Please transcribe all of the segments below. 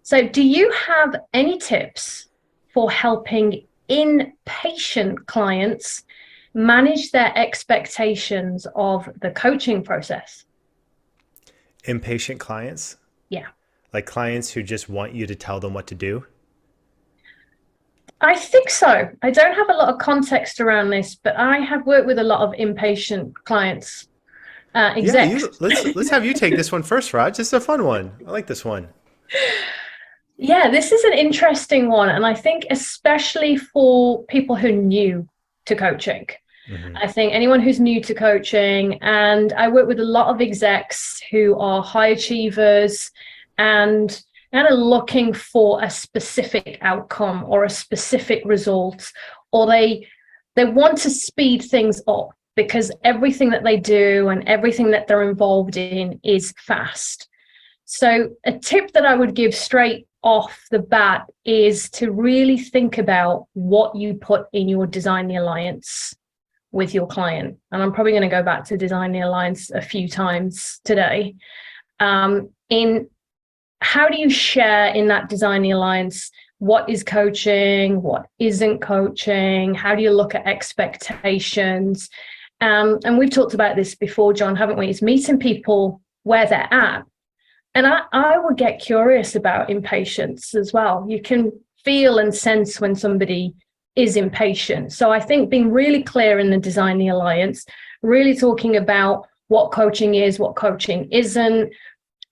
So, do you have any tips for helping impatient clients manage their expectations of the coaching process? Impatient clients, Yeah, like clients who just want you to tell them what to do. I think so. I don't have a lot of context around this, but I have worked with a lot of impatient clients, Yeah, execs. you let's have you take this one first, Raj. This is a fun one. I like this one. Yeah, this is an interesting one. And I think, especially for people who are new to coaching, Hmm. I think anyone who's new to coaching, and I work with a lot of execs who are high achievers and kind of looking for a specific outcome or a specific result, or they want to speed things up because everything that they do and everything that they're involved in is fast. So, a tip that I would give straight off the bat is to really think about what you put in your design the alliance with your client. And I'm probably going to go back to design the alliance a few times today. In how do you share in that design the alliance what is coaching, what isn't coaching? How do you look at expectations? And we've talked about this before, John, haven't we? It's meeting people where they're at. And I would get curious about impatience as well. You can feel and sense when somebody is impatient. So I think being really clear in the design the alliance, really talking about what coaching is, what coaching isn't.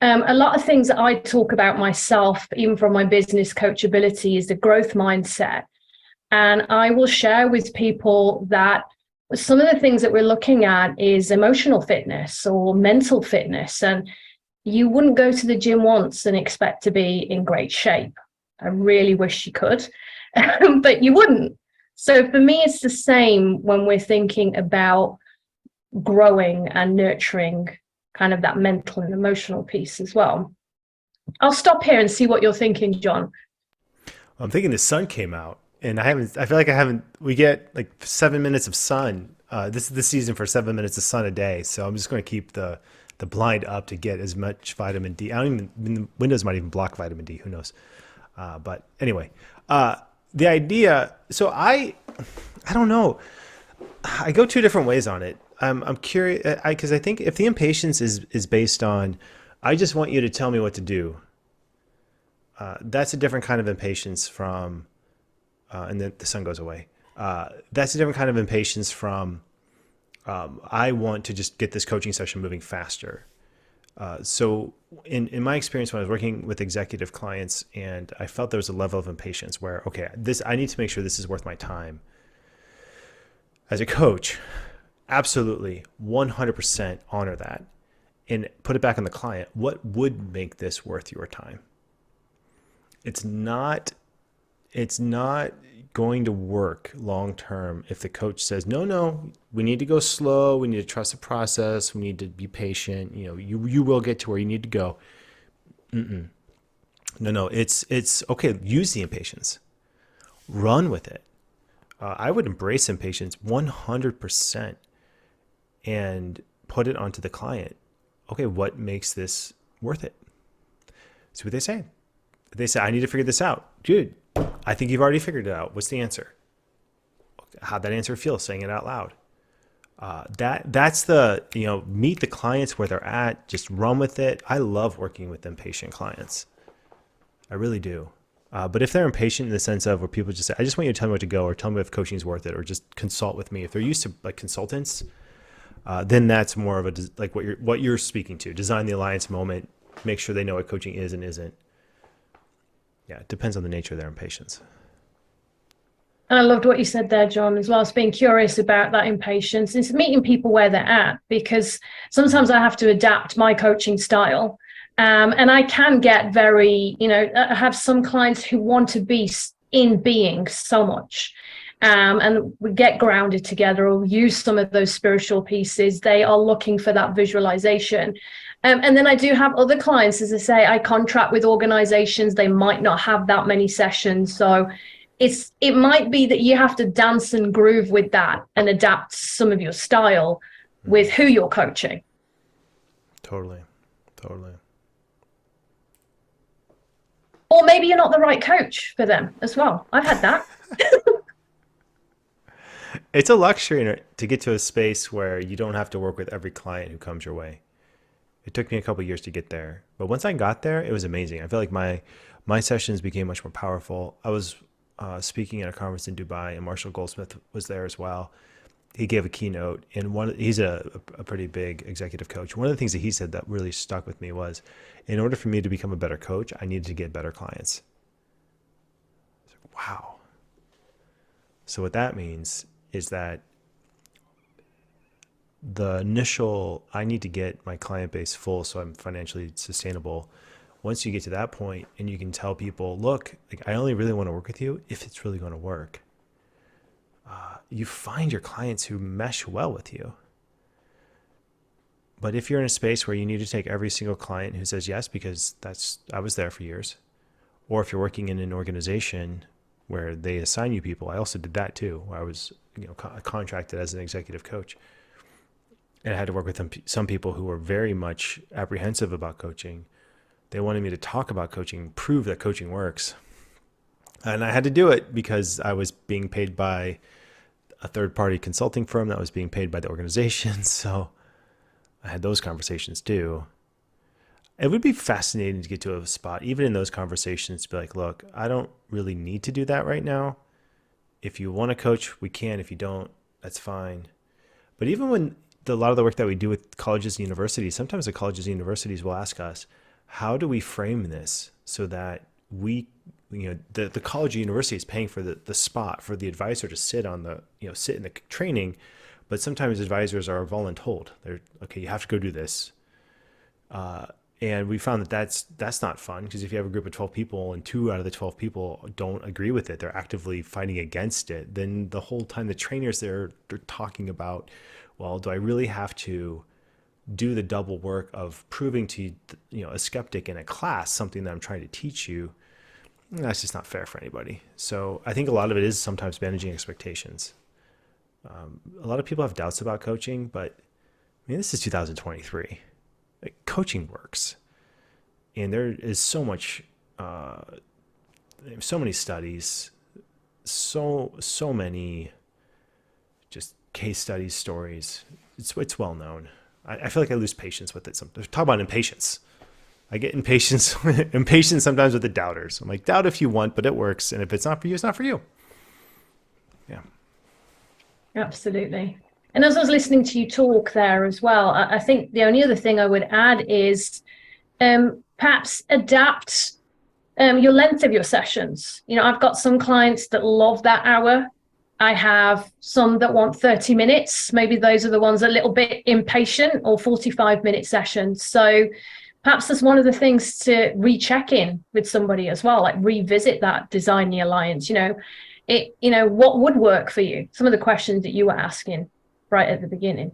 A lot of things that I talk about myself, even from my business coachability, is the growth mindset. And I will share with people that some of the things that we're looking at is emotional fitness or mental fitness. And you wouldn't go to the gym once and expect to be in great shape. I really wish you could, but you wouldn't. So for me, it's the same when we're thinking about growing and nurturing kind of that mental and emotional piece as well. I'll stop here and see what you're thinking, John. I'm thinking the sun came out, and I haven't. I feel like I haven't. We get like 7 minutes of sun. This is the season for 7 minutes of sun a day. So I'm just going to keep the blind up to get as much vitamin D. I don't even. The windows might even block vitamin D. Who knows? But anyway, uh, the idea. So I don't know. I go two different ways on it. I'm curious because I think if the impatience is based on, I just want you to tell me what to do. That's a different kind of impatience from, and then the sun goes away. That's a different kind of impatience from, I want to just get this coaching session moving faster. So in my experience when I was working with executive clients and I felt there was a level of impatience where, okay, this, I need to make sure this is worth my time. As a coach, absolutely 100% honor that and put it back on the client. What would make this worth your time? It's not it's not going to work long term if the coach says, no, we need to go slow, we need to trust the process, we need to be patient, you will get to where you need to go. No, it's okay, use the impatience, run with it. I would embrace impatience 100% and put it onto the client. Okay, what makes this worth it? See what they say. They say, I need to figure this out. Dude, I think you've already figured it out. What's the answer? How'd that answer feel saying it out loud? That's the, meet the clients where they're at, just run with it. I love working with impatient clients. I really do. But if they're impatient in the sense of where people just say, I just want you to tell me what to go or tell me if coaching is worth it or just consult with me. If they're used to like consultants, then that's more of a, like what you're speaking to, design the alliance moment, make sure they know what coaching is and isn't. Yeah, it depends on the nature of their impatience. And I loved what you said there, John, as well as being curious about that impatience. It's meeting people where they're at, because sometimes I have to adapt my coaching style. And I can get very, I have some clients who want to be in being so much. And we get grounded together or use some of those spiritual pieces. They are looking for that visualization. And then I do have other clients, as I say, I contract with organizations. They might not have that many sessions. So it might be that you have to dance and groove with that and adapt some of your style with who you're coaching. Totally. Totally. Or maybe you're not the right coach for them as well. I've had that. It's a luxury to get to a space where you don't have to work with every client who comes your way. It took me a couple of years to get there, but once I got there, it was amazing. I feel like my sessions became much more powerful. I was speaking at a conference in Dubai, and Marshall Goldsmith was there as well. He gave a keynote, and he's a pretty big executive coach. One of the things that he said that really stuck with me was, in order for me to become a better coach, I needed to get better clients. Wow. So what that means is that the initial, I need to get my client base full so I'm financially sustainable. Once you get to that point and you can tell people, look, like, I only really want to work with you if it's really going to work. You find your clients who mesh well with you. But if you're in a space where you need to take every single client who says yes, because I was there for years, or if you're working in an organization where they assign you people, I also did that too, where I was contracted as an executive coach. And I had to work with some people who were very much apprehensive about coaching. They wanted me to talk about coaching, prove that coaching works. And I had to do it because I was being paid by a third-party consulting firm that was being paid by the organization. So I had those conversations too. It would be fascinating to get to a spot, even in those conversations, to be like, look, I don't really need to do that right now. If you want to coach, we can. If you don't, that's fine. But even when a lot of the work that we do with colleges and universities, sometimes the colleges and universities will ask us, how do we frame this so that the college or university is paying for the spot for the advisor to sit on sit in the training, but sometimes advisors are voluntold. They're, okay, you have to go do this. And we found that that's not fun, because if you have a group of 12 people and 2 out of the 12 people don't agree with it, they're actively fighting against it, then the whole time the trainers they're talking about, well, do I really have to do the double work of proving to a skeptic in a class something that I'm trying to teach you? That's just not fair for anybody. So I think a lot of it is sometimes managing expectations. A lot of people have doubts about coaching, but I mean, this is 2023. Like, coaching works, and there is so much, so many studies, so many just case studies, stories. It's well known. I feel like I lose patience with it. Talk about impatience. I get impatient sometimes with the doubters. I'm like, doubt if you want, but it works. And if it's not for you, it's not for you. Yeah. Absolutely. And as I was listening to you talk there as well, I think the only other thing I would add is perhaps adapt your length of your sessions. I've got some clients that love that hour. I have some that want 30 minutes. Maybe those are the ones a little bit impatient, or 45-minute sessions. So perhaps that's one of the things to recheck in with somebody as well, like revisit that design the alliance. What would work for you? Some of the questions that you were asking right at the beginning.